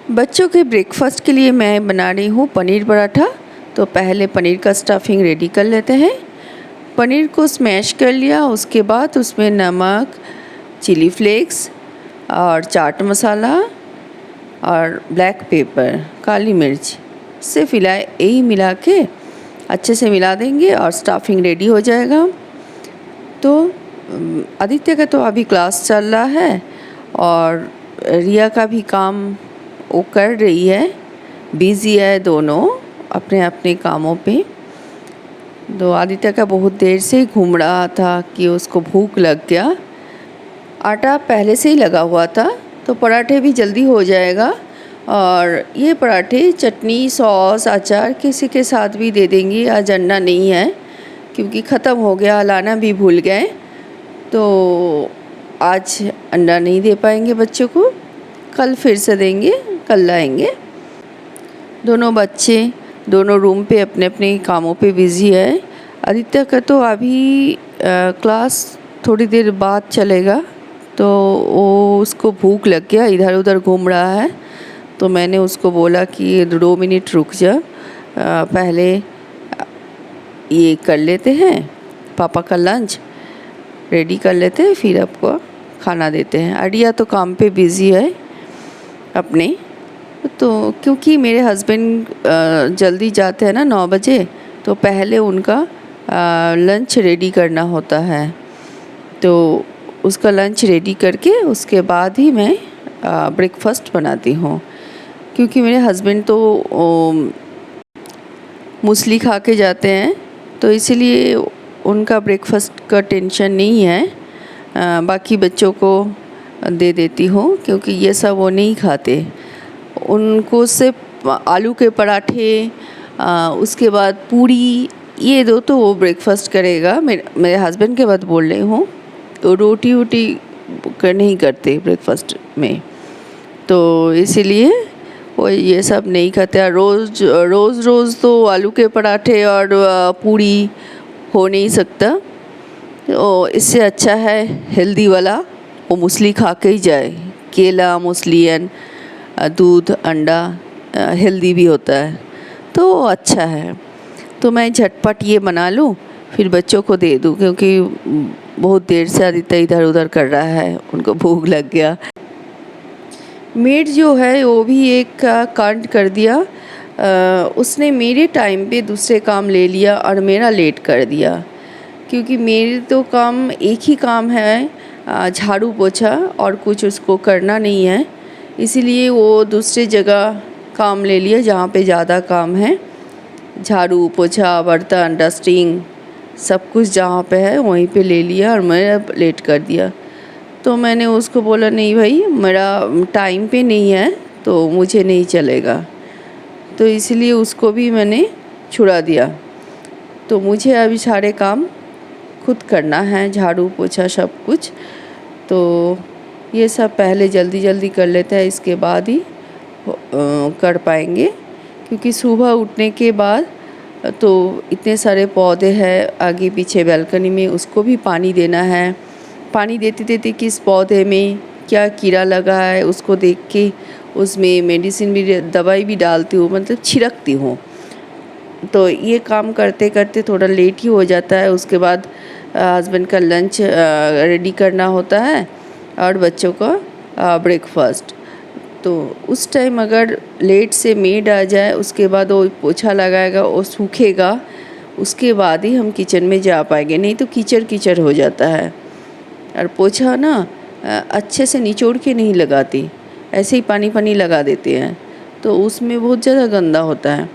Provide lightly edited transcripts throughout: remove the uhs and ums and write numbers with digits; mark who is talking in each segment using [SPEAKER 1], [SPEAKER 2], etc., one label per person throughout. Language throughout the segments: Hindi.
[SPEAKER 1] बच्चों के ब्रेकफास्ट के लिए मैं बना रही हूँ पनीर पराठा। तो पहले पनीर का स्टफिंग रेडी कर लेते हैं। पनीर को स्मैश कर लिया, उसके बाद उसमें नमक, चिली फ्लेक्स और चाट मसाला और ब्लैक पेपर, काली मिर्च से यही मिला के अच्छे से मिला देंगे और स्टफिंग रेडी हो जाएगा। तो आदित्य का तो अभी क्लास चल रहा है और रिया का भी काम वो कर रही है, बिज़ी है दोनों अपने अपने कामों पे। तो आदित्य का बहुत देर से घूम रहा था कि उसको भूख लग गया। आटा पहले से ही लगा हुआ था तो पराठे भी जल्दी हो जाएगा। और ये पराठे चटनी, सॉस, अचार किसी के साथ भी दे देंगी। आज अंडा नहीं है क्योंकि ख़त्म हो गया, लाना भी भूल गए, तो आज अंडा नहीं दे पाएंगे बच्चों को। कल फिर से देंगे, कल लाएंगे। दोनों बच्चे दोनों रूम पे अपने अपने कामों पे बिज़ी है। आदित्य का तो अभी क्लास थोड़ी देर बाद चलेगा, तो वो उसको भूख लग गया, इधर उधर घूम रहा है। तो मैंने उसको बोला कि 2 मिनट रुक जा, पहले ये कर लेते हैं, पापा का लंच रेडी कर लेते हैं, फिर आपको खाना देते हैं। अडिया तो काम पे बिज़ी है अपने। तो क्योंकि मेरे हस्बैंड जल्दी जाते हैं ना 9 बजे, तो पहले उनका लंच रेडी करना होता है। तो उसका लंच रेडी करके उसके बाद ही मैं ब्रेकफास्ट बनाती हूँ। क्योंकि मेरे हस्बैंड तो मूसली खा के जाते हैं, तो इसीलिए उनका ब्रेकफास्ट का टेंशन नहीं है। बाकी बच्चों को दे देती हूँ क्योंकि ये सब वो नहीं खाते। उनको सिर्फ आलू के पराठे, उसके बाद पूरी, ये दो तो वो ब्रेकफास्ट करेगा। मेरे हस्बैंड के बाद बोल रही हूँ, तो रोटी वोटी नहीं करते ब्रेकफास्ट में, तो इसीलिए वो ये सब नहीं खाते। रोज़ रोज़ रोज़ तो आलू के पराठे और पूरी हो नहीं सकता। तो इससे अच्छा है हेल्दी वाला वो मूसली खा के ही जाए। केला, मूसली एंड दूध, अंडा हेल्दी भी होता है, तो अच्छा है। तो मैं झटपट ये बना लूँ, फिर बच्चों को दे दूँ, क्योंकि बहुत देर से आदित्य इधर उधर कर रहा है, उनको भूख लग गया। मेड जो है वो भी एक कांड कर दिया। उसने मेरे टाइम पे दूसरे काम ले लिया और मेरा लेट कर दिया। क्योंकि मेरे तो काम एक ही काम है, झाड़ू पोछा, और कुछ उसको करना नहीं है। इसीलिए वो दूसरी जगह काम ले लिया जहाँ पे ज़्यादा काम है। झाड़ू पोछा, बर्तन, डस्टिंग सब कुछ जहाँ पे है वहीं पे ले लिया और मैं लेट कर दिया। तो मैंने उसको बोला, नहीं भाई, मेरा टाइम पे नहीं है तो मुझे नहीं चलेगा। तो इसलिए उसको भी मैंने छुड़ा दिया। तो मुझे अभी सारे काम खुद करना है, झाड़ू पोछा सब कुछ। तो ये सब पहले जल्दी जल्दी कर लेते हैं, इसके बाद ही कर पाएंगे। क्योंकि सुबह उठने के बाद तो इतने सारे पौधे हैं आगे पीछे बालकनी में, उसको भी पानी देना है। पानी देते देते किस पौधे में क्या कीड़ा लगा है उसको देख के उसमें मेडिसिन भी, दवाई भी डालती हूँ, मतलब छिड़कती हूँ। तो ये काम करते करते थोड़ा लेट ही हो जाता है। उसके बाद हस्बैंड का लंच रेडी करना होता है और बच्चों का ब्रेकफास्ट। तो उस टाइम अगर लेट से मेड आ जाए, उसके बाद वो पोछा लगाएगा, वो सूखेगा, उसके बाद ही हम किचन में जा पाएंगे, नहीं तो कीचड़ कीचड़ हो जाता है। और पोछा ना अच्छे से निचोड़ के नहीं लगाती, ऐसे ही पानी पानी लगा देते हैं, तो उसमें बहुत ज़्यादा गंदा होता है।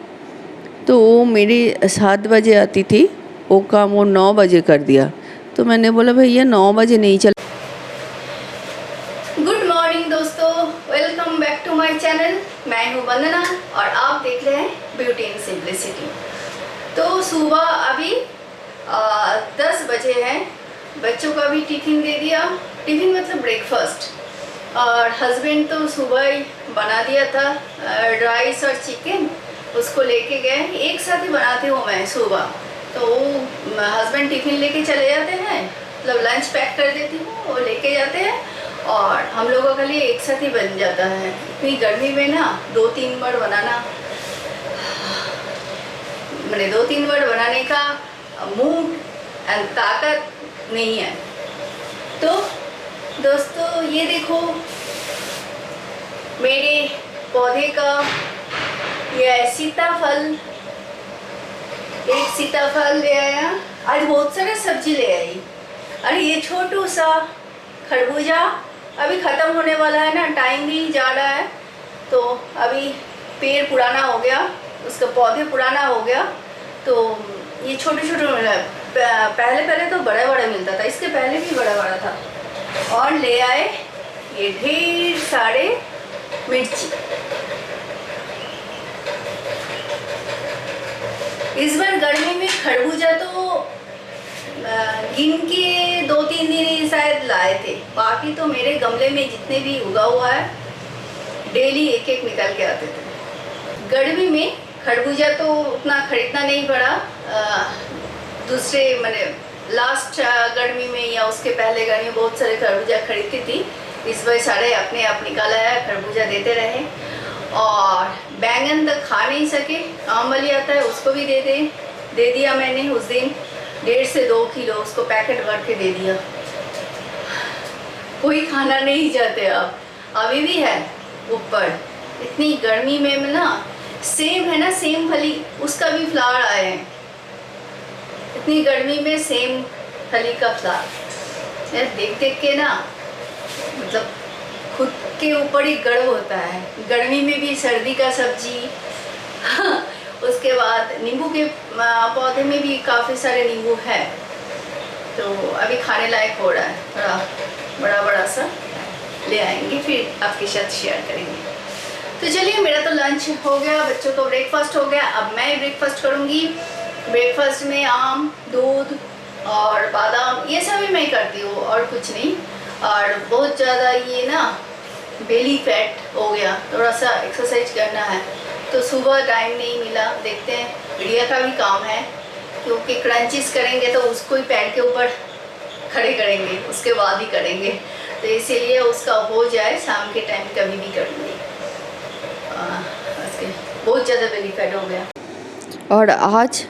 [SPEAKER 1] तो वो मेरी 7 बजे आती थी, वो काम वो 9 बजे कर दिया। तो मैंने बोला, भैया 9 बजे नहीं चल।
[SPEAKER 2] गुड मॉर्निंग दोस्तों, welcome back to my channel. मैं हूँ वंदना और आप देख रहे हैं ब्यूटी इन सिंप्लिसिटी। तो सुबह अभी 10 बजे हैं, बच्चों का भी टिफ़िन दे दिया। टिफ़िन मतलब ब्रेकफास्ट। और हस्बैंड तो सुबह ही बना दिया था राइस और चिकन, उसको लेके गए। एक साथ ही बनाती हूँ मैं सुबह। तो हस्बैंड टिफ़िन लेके चले जाते हैं, मतलब लंच पैक कर देती हूँ, वो लेके जाते हैं और हम लोगों के लिए एक साथ ही बन जाता है। इतनी गर्मी में ना 2-3 बार बनाना, मैंने 2-3 बार बनाने का मूड एंड ताकत नहीं है। तो दोस्तों ये देखो मेरे पौधे का ये सीताफल, एक सीताफल ले आया। आज बहुत सारे सब्जी ले आई। और ये छोटू सा खरबूजा अभी ख़त्म होने वाला है ना, टाइम भी जा रहा है, तो अभी पेड़ पुराना हो गया, उसका पौधे पुराना हो गया, तो ये छोटे छोटे मिला। पहले तो बड़ा बड़ा मिलता था, इसके पहले भी बड़ा बड़ा था। और ले आए ये ढेर सारे मिर्ची। इस बार गर्मी में खरबूजा तो गिन के 2-3 दिन ही शायद लाए थे, बाकी तो मेरे गमले में जितने भी उगा हुआ है डेली एक एक निकल के आते थे। गर्मी में खरबूजा तो उतना खरीदना नहीं पड़ा। दूसरे मैंने लास्ट गर्मी में या उसके पहले गर्मी में बहुत सारे खरबूजा खरीदती थी। इस बार सारे अपने आप निकाला है, खरबूजा देते रहे। और बैंगन तो खा नहीं सके, आम वाली आता है उसको भी दे दिया मैंने उस दिन 1.5 से 2 किलो उसको पैकेट भर के दे दिया। कोई खाना नहीं चाहते अब, अभी भी है ऊपर। इतनी गर्मी में ना सेम है ना, सेम फली उसका भी फ्लावर आए हैं। इतनी गर्मी में सेम फली का फ्लावर देख देख के ना मतलब खुद के ऊपर ही गर्व होता है। गर्मी में भी सर्दी का सब्जी उसके बाद नींबू के पौधे में भी काफ़ी सारे नींबू है, तो अभी खाने लायक हो रहा है। थोड़ा बड़ा सा ले आएंगे, फिर आपके साथ शेयर करेंगे। तो चलिए, मेरा तो लंच हो गया, बच्चों को ब्रेकफास्ट हो गया, अब मैं ब्रेकफास्ट करूँगी। ब्रेकफास्ट में आम, दूध और बादाम ये सब भी मैं करती हूँ और कुछ नहीं। और बहुत ज़्यादा ये ना बेली फैट हो गया, थोड़ा सा एक्सरसाइज करना है, तो सुबह टाइम नहीं मिला। देखते हैं, गुड़िया का भी काम है, क्योंकि क्रंचेस करेंगे तो उसको ही पैर के ऊपर खड़े करेंगे, उसके बाद ही करेंगे, तो इसीलिए उसका हो जाए शाम के टाइम कभी भी करूँगी। उसके बहुत ज़्यादा बेली फैट हो गया।
[SPEAKER 1] और आज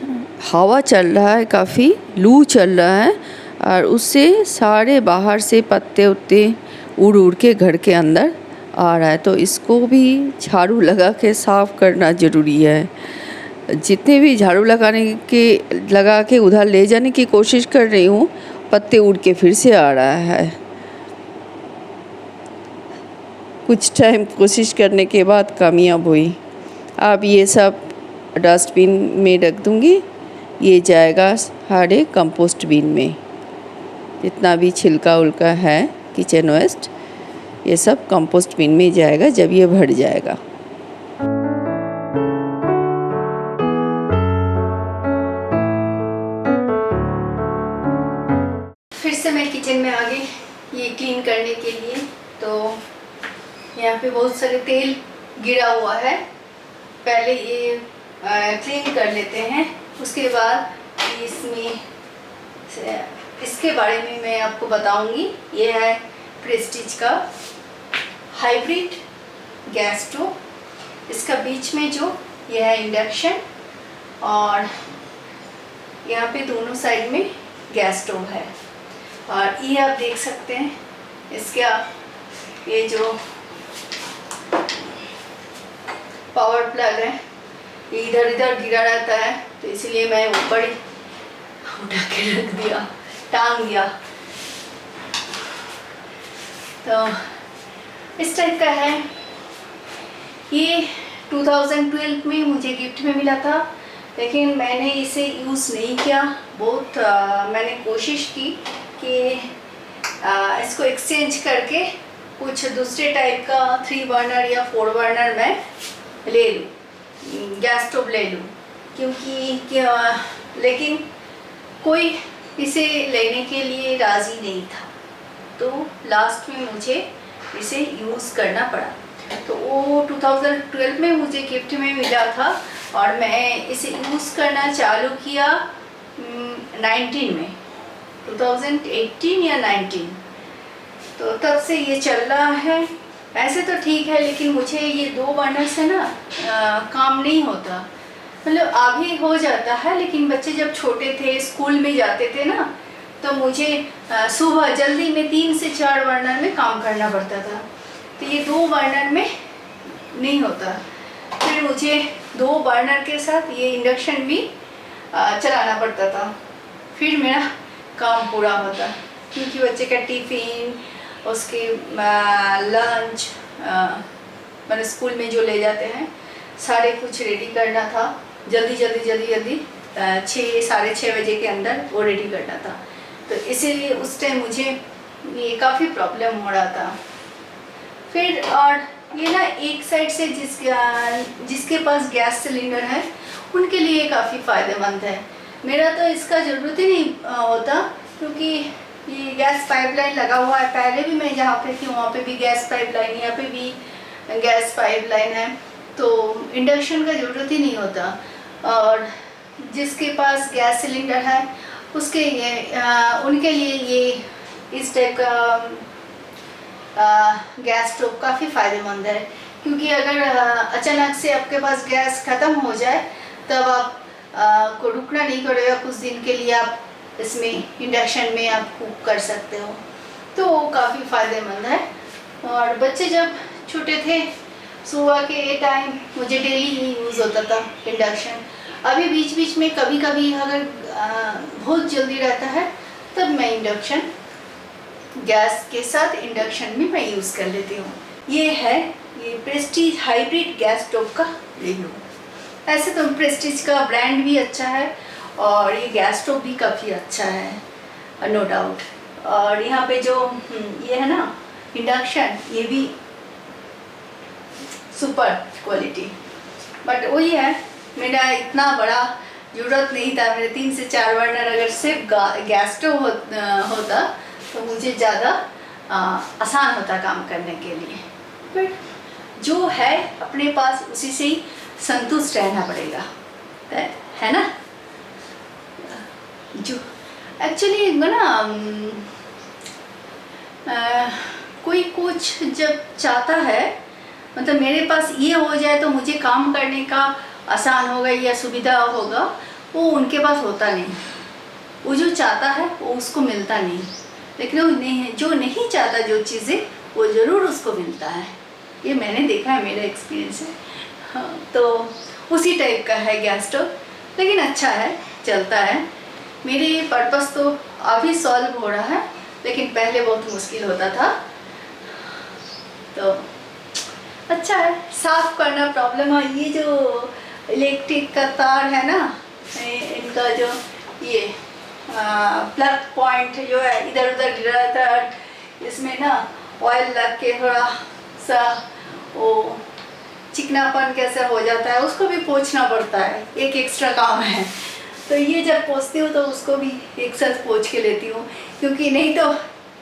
[SPEAKER 1] हवा चल रहा है, काफ़ी लू चल रहा है, और उससे सारे बाहर से पत्ते उत्ते उड़ के घर के अंदर आ रहा है, तो इसको भी झाड़ू लगा के साफ़ करना ज़रूरी है। जितने भी झाड़ू लगा के उधर ले जाने की कोशिश कर रही हूँ, पत्ते उड़ के फिर से आ रहा है। कुछ टाइम कोशिश करने के बाद कामयाब हुई। अब ये सब डस्टबिन में रख दूँगी, ये जाएगा सारे कंपोस्ट बिन में। जितना भी छिलका उल्का है किचन वेस्ट, ये सब कंपोस्ट बिन में जाएगा जब ये भर जाएगा।
[SPEAKER 2] फिर से मैं किचन में आ गई ये क्लीन करने के लिए। तो यहाँ पे बहुत सारे तेल गिरा हुआ है, पहले ये क्लीन कर लेते हैं, उसके बाद इसमें इसके बारे में मैं आपको बताऊंगी। ये है प्रेस्टीज का हाइब्रिड गैस स्टोव, इसका बीच में जो ये है इंडक्शन, और यहाँ पे दोनों साइड में गैस स्टोव है। और ये आप देख सकते हैं, इसका ये जो पावर प्लग है ये इधर इधर गिरा रहता है, तो इसलिए मैं ऊपर ही उठा के रख दिया, टांग दिया। तो इस टाइप का है ये। 2012 में मुझे गिफ्ट में मिला था, लेकिन मैंने इसे यूज़ नहीं किया। बहुत मैंने कोशिश की कि इसको एक्सचेंज करके कुछ दूसरे टाइप का 3 बर्नर या 4 बर्नर मैं ले लूँ, गैस स्टोव ले लूँ, क्योंकि लेकिन कोई इसे लेने के लिए राज़ी नहीं था, तो लास्ट में मुझे इसे यूज़ करना पड़ा। तो वो 2012 में मुझे गिफ्ट में मिला था, और मैं इसे यूज़ करना चालू किया 2018 या 19 तो तब से ये चल रहा है। ऐसे तो ठीक है, लेकिन मुझे ये 2 बर्नर से ना काम नहीं होता। मतलब अभी हो जाता है, लेकिन बच्चे जब छोटे थे, स्कूल में जाते थे ना, तो मुझे सुबह जल्दी में 3 से 4 बर्नर में काम करना पड़ता था। तो ये 2 बर्नर में नहीं होता। फिर मुझे 2 बर्नर के साथ ये इंडक्शन भी चलाना पड़ता था, फिर मेरा काम पूरा होता। क्योंकि बच्चे का टिफ़िन, उसके लंच, मैंने स्कूल में जो ले जाते हैं, सारे कुछ रेडी करना था। जल्दी 6 साढ़े 6 बजे के अंदर वो रेडी करना था। तो इसीलिए उस टाइम मुझे ये काफ़ी प्रॉब्लम हो रहा था। फिर और ये ना एक साइड से जिसके पास गैस सिलेंडर है उनके लिए काफ़ी फ़ायदेमंद है। मेरा तो इसका ज़रूरत ही नहीं होता, क्योंकि ये गैस पाइपलाइन लगा हुआ है। पहले भी मैं जहाँ पे थी वहाँ पे भी गैस पाइपलाइन, यहाँ पे भी गैस पाइपलाइन है, तो इंडक्शन का ज़रूरत ही नहीं होता। और जिसके पास गैस सिलेंडर है उसके उनके लिए ये इस टाइप का गैस स्टोव काफ़ी फ़ायदेमंद है। क्योंकि अगर अचानक से आपके पास गैस ख़त्म हो जाए, तब आप को रुकना नहीं पड़ेगा। कुछ दिन के लिए आप इसमें इंडक्शन में आप कुक कर सकते हो, तो वो काफ़ी फ़ायदेमंद है। और बच्चे जब छोटे थे, सुबह के टाइम मुझे डेली यूज़ होता था इंडक्शन। अभी बीच बीच में कभी कभी अगर बहुत जल्दी रहता है, तब मैं इंडक्शन गैस के साथ इंडक्शन में मैं यूज़ कर लेती हूँ। ये है ये प्रेस्टीज हाइब्रिड गैस स्टोव का रिव्यू। ऐसे तो प्रेस्टीज का ब्रांड भी अच्छा है और ये गैस स्टोव भी काफ़ी अच्छा है, नो डाउट। और यहाँ पे जो ये है ना इंडक्शन, ये भी सुपर क्वालिटी। बट वही है, मेरा इतना बड़ा ज़रूरत नहीं था। मेरे 3 से 4 बर्नर अगर सिर्फ गैस स्टोव होता तो मुझे ज़्यादा आसान होता काम करने के लिए। बट जो है अपने पास उसी से ही संतुष्ट रहना पड़ेगा, है ना। जो एक्चुअली ना कोई कुछ जब चाहता है, मतलब मेरे पास ये हो जाए तो मुझे काम करने का आसान होगा या सुविधा होगा, वो उनके पास होता नहीं। वो जो चाहता है वो उसको मिलता नहीं, लेकिन वो नहीं, जो नहीं चाहता जो चीज़ें, वो ज़रूर उसको मिलता है। ये मैंने देखा है, मेरा एक्सपीरियंस है। हाँ, तो उसी टाइप का है गैस स्टोव, लेकिन अच्छा है, चलता है। मेरे पर्पस तो अभी सॉल्व हो रहा है, लेकिन पहले बहुत मुश्किल होता था। तो अच्छा है, साफ़ करना प्रॉब्लम है। ये जो इलेक्ट्रिक का तार है ना, इनका जो ये प्लग पॉइंट जो है इधर उधर गिरा रहता है, इसमें ना ऑयल लग के थोड़ा सा वो चिकनापन कैसे हो जाता है, उसको भी पोंछना पड़ता है। एक एक्स्ट्रा काम है, तो ये जब पोंछती हूँ तो उसको भी एक साथ पोंछ के लेती हूँ, क्योंकि नहीं तो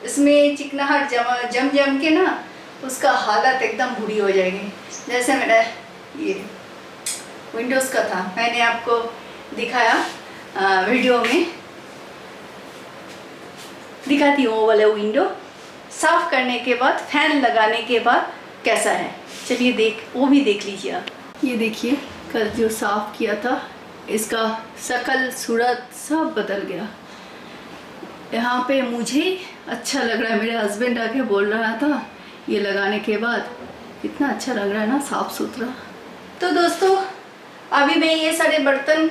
[SPEAKER 2] इसमें चिकनाहट जम के ना उसका हालत एकदम बुरी हो जाएगी। जैसे मेरा ये विंडोज़ का था, मैंने आपको दिखाया वीडियो में, दिखाती हूँ वो वाला विंडो साफ़ करने के बाद, फैन लगाने के बाद कैसा है। चलिए वो भी देख लीजिए आप। ये देखिए, कल जो साफ़ किया था, इसका शकल सूरत सब बदल गया। यहाँ पे मुझे अच्छा लग रहा है, मेरे हस्बैंड आके बोल रहा था ये लगाने के बाद कितना अच्छा लग रहा है ना, साफ़ सुथरा। तो दोस्तों, अभी मैं ये सारे बर्तन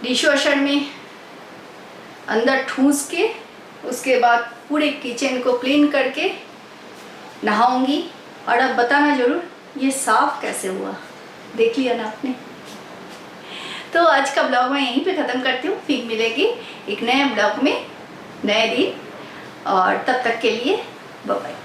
[SPEAKER 2] डिशवॉशर में अंदर ठूंस के, उसके बाद पूरे किचन को क्लीन करके नहाऊंगी। और अब बताना ज़रूर ये साफ़ कैसे हुआ, देख लिया ना आपने। तो आज का ब्लॉग मैं यहीं पे ख़त्म करती हूँ, फिर मिलेगी एक नए ब्लॉग में नए दिन, और तब तक के लिए बाय बाय।